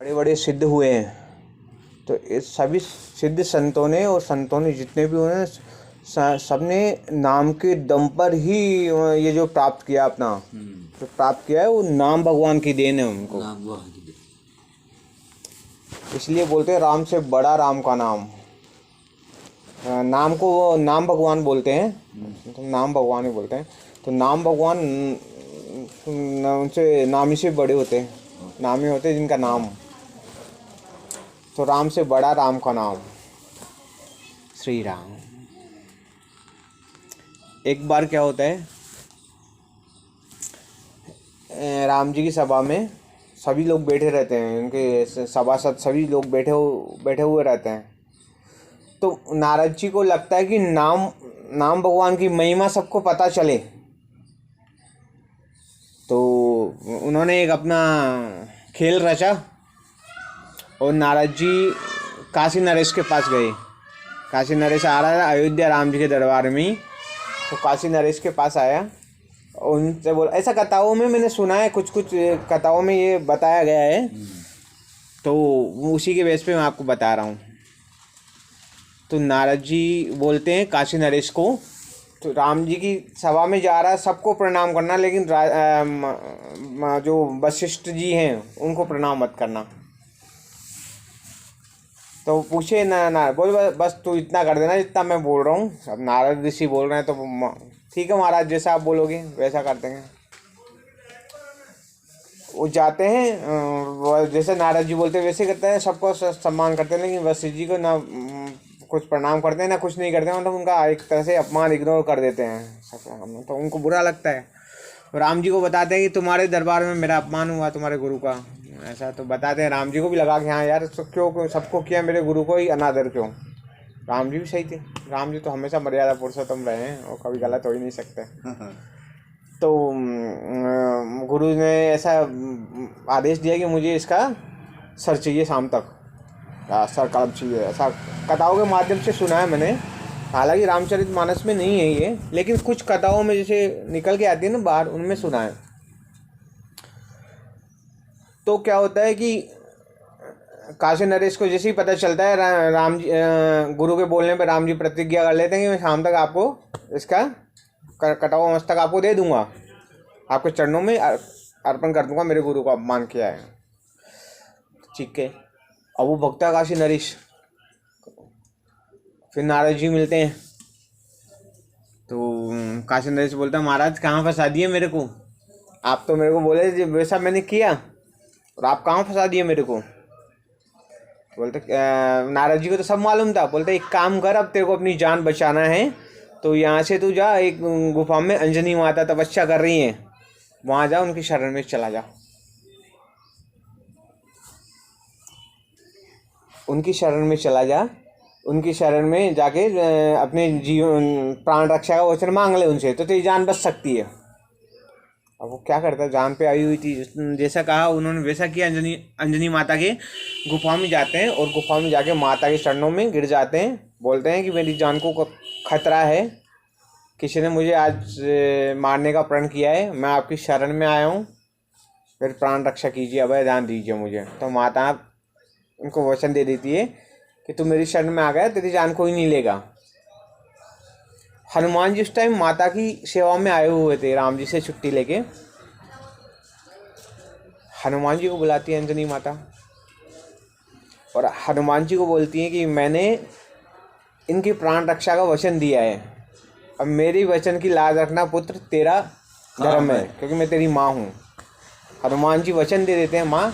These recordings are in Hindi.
बड़े बड़े सिद्ध हुए हैं। तो इस सभी सिद्ध संतों ने और संतों ने जितने भी हुए हैं सबने नाम के दम पर ही ये जो प्राप्त किया अपना जो प्राप्त किया है वो नाम भगवान की देन है उनको। नाम भगवान की देन। इसलिए बोलते हैं राम से बड़ा राम का नाम। नाम को वो नाम भगवान बोलते हैं, तो नाम भगवान ही बोलते हैं। तो नाम भगवान उनसे नाम ही से बड़े होते हैं, नाम ही होते हैं जिनका नाम। तो राम से बड़ा राम का नाम श्री राम। एक बार क्या होता है, राम जी की सभा में सभी लोग बैठे रहते हैं, उनके सभासद सभी लोग बैठे हुए रहते हैं। तो नारद जी को लगता है कि नाम भगवान की महिमा सबको पता चले, तो उन्होंने एक अपना खेल रचा और नारद जी काशी नरेश के पास गए। काशी नरेश आ रहा था अयोध्या राम जी के दरबार में ही, तो काशी नरेश के पास आया और उनसे बोला, ऐसा कथाओं में मैंने सुना है, कुछ कथाओं में ये बताया गया है, तो उसी के बेस पे मैं आपको बता रहा हूँ। तो नारद जी बोलते हैं काशी नरेश को, तो राम जी की सभा में जा रहा है, सबको प्रणाम करना, लेकिन जो वशिष्ठ जी हैं उनको प्रणाम मत करना। तो पूछे ना बोल बस तू इतना कर देना जितना मैं बोल रहा हूँ। अब नारद ऋषि बोल रहे हैं तो ठीक है महाराज, जैसा आप बोलोगे वैसा कर देंगे। वो जाते हैं, जैसे नारद जी बोलते हैं वैसे करते हैं, सबको सम्मान करते हैं, लेकिन वशिष्ठ जी को ना कुछ प्रणाम करते हैं ना कुछ नहीं करते हैं, मतलब उनका एक तरह से अपमान इग्नोर कर देते हैं। तो उनको बुरा लगता है। राम जी को बताते हैं कि तुम्हारे दरबार में मेरा अपमान हुआ, तुम्हारे गुरु का ऐसा। तो बताते हैं, राम जी को भी लगा कि हाँ यार क्यों सबको किया, मेरे गुरु को ही अनादर क्यों। राम जी भी सही थे, राम जी तो हमेशा मर्यादा पुरुषोत्तम रहे हैं और कभी गलत हो ही नहीं सकते। तो गुरु ने ऐसा आदेश दिया कि मुझे इसका सर चाहिए शाम तक, सर कलम चाहिए। ऐसा कथाओं के माध्यम से सुना है मैंने, हालांकि रामचरितमानस में नहीं है ये, लेकिन कुछ कथाओं में जैसे निकल के आती है ना बाहर, उनमें सुना है। तो क्या होता है कि काशी नरेश को जैसे ही पता चलता है, राम जी गुरु के बोलने पर राम जी प्रतिज्ञा कर लेते हैं कि मैं शाम तक आपको इसका कटा हुआ मस्तक आपको दे दूंगा, आपके चरणों में अर्पण कर दूंगा, मेरे गुरु को अपमान किया है। ठीक है, अब वो भक्ता काशी नरेश, फिर नारद जी मिलते हैं। तो काशी नरेश बोलता है, महाराज कहाँ फंसा दिए मेरे को, आप तो मेरे को बोले वैसा मैंने किया और आप कहाँ फंसा दिए मेरे को। बोलते नारद जी को तो सब मालूम था। बोलते एक काम कर, अब तेरे को अपनी जान बचाना है तो यहाँ से तू जा, एक गुफा में अंजनी माता तपस्या कर रही हैं, वहाँ जा, उनकी शरण में चला जा। उनकी शरण में चला जा, उनकी शरण में जाके अपने जीवन प्राण रक्षा का वचन मांग ले उनसे, तो तेरी जान बच सकती है। अब वो क्या करता है, जान पे आई हुई थी, जैसा कहा उन्होंने वैसा किया। अंजनी माता के गुफा में जाते हैं और गुफा में जाके माता के चरणों में गिर जाते हैं। बोलते हैं कि मेरी जान को खतरा है, किसी ने मुझे आज मारने का प्रण किया है, मैं आपकी शरण में आया हूँ, फिर प्राण रक्षा कीजिए, अभय दान दीजिए मुझे। तो माता उनको वचन दे देती है कि तू मेरी शरण में आ गया, तेरी जान कोई नहीं लेगा। हनुमान जी उस टाइम माता की सेवा में आए हुए थे, राम जी से छुट्टी लेके। हनुमान जी को बुलाती है अंजनी माता और हनुमान जी को बोलती है कि मैंने इनकी प्राण रक्षा का वचन दिया है, अब मेरी वचन की लाज रखना पुत्र, तेरा धर्म है, क्योंकि मैं तेरी माँ हूँ। हनुमान जी वचन दे देते हैं, माँ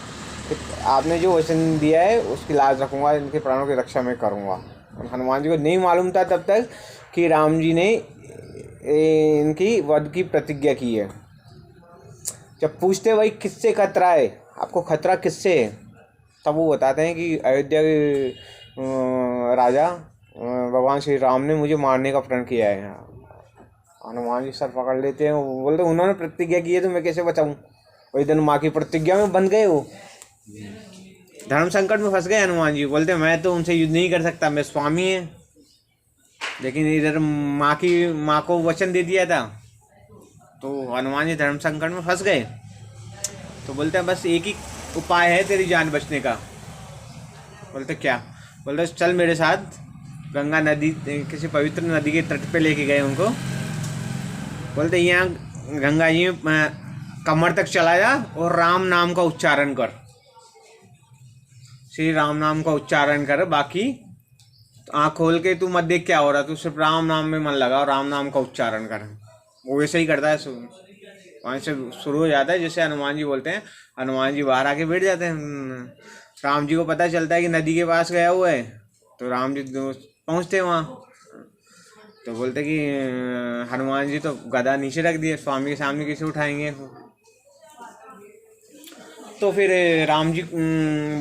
आपने जो वचन दिया है उसकी लाज रखूँगा, इनके प्राणों की रक्षा मैं करूँगा। और हनुमान जी को नहीं मालूम था तब तक कि राम जी ने इनकी वध की प्रतिज्ञा की है। जब पूछते भाई किससे खतरा है, आपको खतरा किससे है, तब वो बताते हैं कि अयोध्या के राजा भगवान श्री राम ने मुझे मारने का प्रण किया है। हनुमान जी सर पकड़ लेते हैं, वो बोलते उन्होंने प्रतिज्ञा की है तो मैं कैसे बचाऊँ। वही दिन माँ की प्रतिज्ञा में बंध गए, वो धर्म संकट में फंस गए हनुमान जी। बोलते मैं तो उनसे युद्ध नहीं कर सकता, मैं स्वामी है, लेकिन इधर माँ को वचन दे दिया था, तो हनुमान जी धर्म संकट में फंस गए। तो बोलते हैं बस एक ही उपाय है तेरी जान बचने का। बोलते क्या? बोलते चल मेरे साथ गंगा नदी, किसी पवित्र नदी के तट पे लेके गए उनको। बोलते यहाँ गंगा जी में कमर तक चला जा और राम नाम का उच्चारण कर, श्री राम नाम का उच्चारण कर, बाकी आँख खोल के तू मत देख क्या हो रहा, तू सिर्फ राम नाम में मन लगा और राम नाम का उच्चारण कर। वो वैसे ही करता है, वहाँ से शुरू हो जाता है। जैसे हनुमान जी बोलते हैं, हनुमान जी बाहर आके बैठ जाते हैं। राम जी को पता चलता है कि नदी के पास गया हुआ है, तो राम जी पहुँचते हैं वहाँ, तो बोलते कि हनुमान जी तो गदा नीचे रख दिए, स्वामी के सामने कैसे उठाएंगे। तो फिर राम जी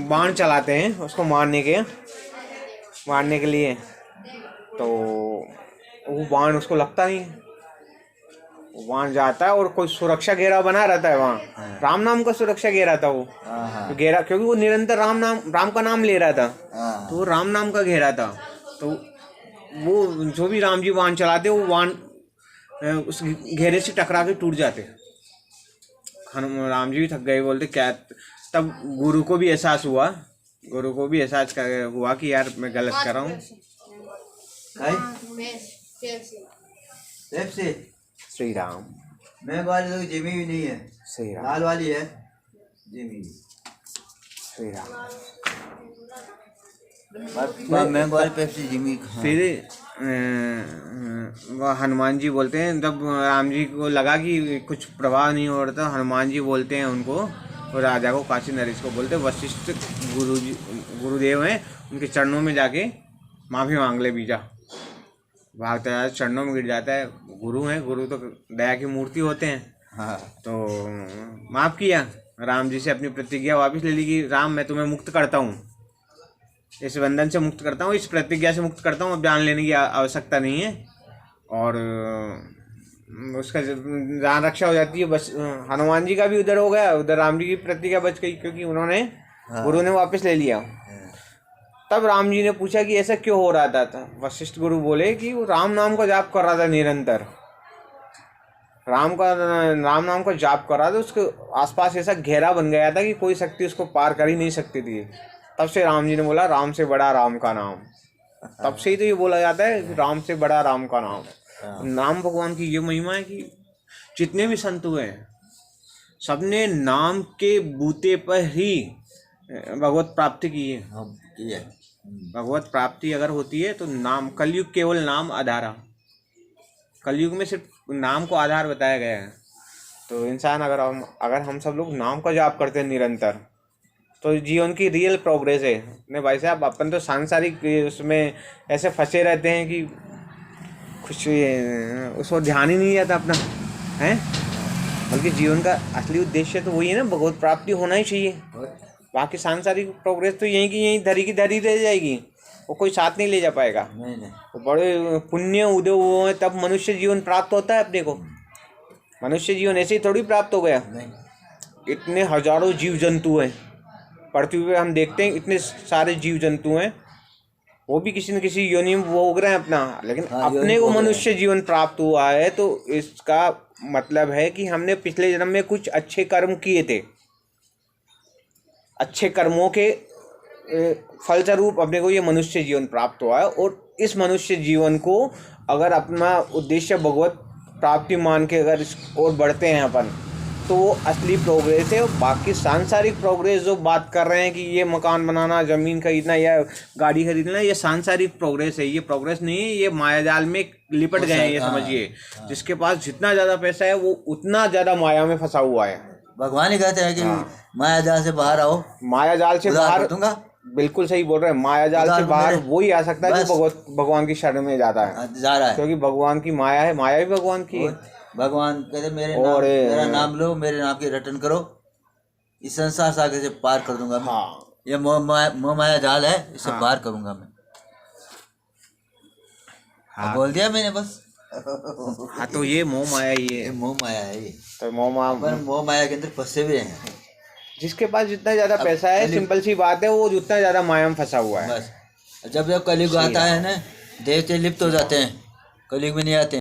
बाण चलाते हैं उसको मारने के लिए, तो वो बाण उसको लगता नहीं, वो बाण जाता है और कोई सुरक्षा घेरा बना रहता है वहाँ। राम नाम का सुरक्षा घेरा था वो, तो घेरा, क्योंकि वो निरंतर राम का नाम ले रहा था, तो वो राम नाम का घेरा था। तो वो जो भी राम जी बाण चलाते वो बाण उस घेरे से टकरा के टूट जाते। राम जी भी थक गए, बोलते क्या। तब गुरु को भी एहसास हुआ, कि यार मैं गलत कर रहा हूँ। श्री राम। मैं वाली तो जिमी भी नहीं है, श्री राम। लाल वाली है जिमी। श्री राम। मैं वाली पेप्सी जिमी। फिर हनुमान जी बोलते हैं, जब राम जी को लगा कि कुछ प्रभाव नहीं हो रहा था, हनुमान जी बोलते हैं उनको और राजा को, काशी नरेश को बोलते, वशिष्ठ गुरुदेव हैं, उनके चरणों में जाके माफ़ी मांग ले बीजा। भागता है, चरणों में गिर जाता है। गुरु हैं, गुरु तो दया की मूर्ति होते हैं। हाँ। तो माफ़ किया, राम जी से अपनी प्रतिज्ञा वापस ले ली कि राम मैं तुम्हें मुक्त करता हूँ, इस बंधन से मुक्त करता हूँ, इस प्रतिज्ञा से मुक्त करता हूँ, अब जान लेने की आवश्यकता नहीं है। और उसका जान रक्षा हो जाती है। बस हनुमान जी का भी उधर हो गया, उधर राम जी की प्रतिज्ञा बच गई, क्योंकि उन्होंने गुरु ने वापस ले लिया। तब राम जी ने पूछा कि ऐसा क्यों हो रहा था। वशिष्ठ गुरु बोले कि वो राम नाम का जाप कर रहा था निरंतर, राम नाम का जाप कर रहा था, उसके आसपास ऐसा घेरा बन गया था कि कोई शक्ति उसको पार कर ही नहीं सकती थी। तब से राम जी ने बोला राम से बड़ा राम का नाम। तब से ही तो ये बोला जाता है राम से बड़ा राम का नाम। नाम भगवान की ये महिमा है कि जितने भी संत हुए हैं सबने नाम के बूते पर ही भगवत प्राप्ति की है। भगवत प्राप्ति अगर होती है तो नाम, कलयुग केवल नाम आधारा, कलयुग में सिर्फ नाम को आधार बताया गया है। तो इंसान अगर हम सब लोग नाम का जाप करते हैं निरंतर, तो जीवन की रियल प्रोग्रेस है। नहीं भाई साहब, अपन तो सांसारिक उसमें ऐसे फंसे रहते हैं कि कुछ उसको ध्यान ही नहीं जाता अपना है। बल्कि जीवन का असली उद्देश्य तो वही है ना, भगवत प्राप्ति होना ही चाहिए। बाकी सांसारिक प्रोग्रेस तो यहीं की यहीं धरी की धरी रह जाएगी, वो कोई साथ नहीं ले जा पाएगा। नहीं। वो बड़े पुण्य उदय हुए हैं तब मनुष्य जीवन प्राप्त होता है अपने को। मनुष्य जीवन ऐसे ही थोड़ी प्राप्त हो गया। इतने हजारों जीव जंतु हैं पृथ्वी पे, हम देखते हैं इतने सारे जीव जंतु हैं, वो भी किसी न किसी योनि में वो उग रहे हैं अपना, लेकिन अपने को मनुष्य जीवन प्राप्त हुआ है। तो इसका मतलब है कि हमने पिछले जन्म में कुछ अच्छे कर्म किए थे, अच्छे कर्मों के फलस्वरूप अपने को ये मनुष्य जीवन प्राप्त हुआ है। और इस मनुष्य जीवन को अगर अपना उद्देश्य भगवत प्राप्ति मान के अगर इस ओर बढ़ते हैं अपन, तो वो असली प्रोग्रेस है। और बाकी सांसारिक प्रोग्रेस जो बात कर रहे हैं कि ये मकान बनाना, ज़मीन खरीदना या गाड़ी खरीदना, ये सांसारिक प्रोग्रेस है, ये प्रोग्रेस नहीं है। ये मायाजाल में लिपट गए हैं, ये समझिए। जिसके पास जितना ज़्यादा पैसा है वो उतना ज़्यादा माया में फंसा हुआ है। भगवान ही कहते हैं कि मायाजाल से बाहर आओ, मायाजाल से बाहर दूंगा। बिल्कुल सही बोल रहे हैं। मायाजाल से बाहर वही आ सकता है जो भगवान की शरण में जा रहा है, क्योंकि भगवान की माया है, माया भी भगवान की है। भगवान कहते मेरा नाम लो, मेरे नाम की रटन करो, इस संसार सागर से पार कर दूंगा। हाँ, ये मोह माया जाल है, इससे पार करूंगा मैं। हाँ, बोल दिया मैंने बस। हाँ, तो ये मोह माया ही है, मोह माया है ये। तो मोह माया के अंदर फंसे हुए हैं। जिसके पास जितना ज्यादा पैसा है, सिंपल सी बात है, वो जितना ज्यादा माया में फंसा हुआ है। बस जब कलयुग आता है ना, देवते लिप्त हो जाते हैं, कलयुग में नहीं आते।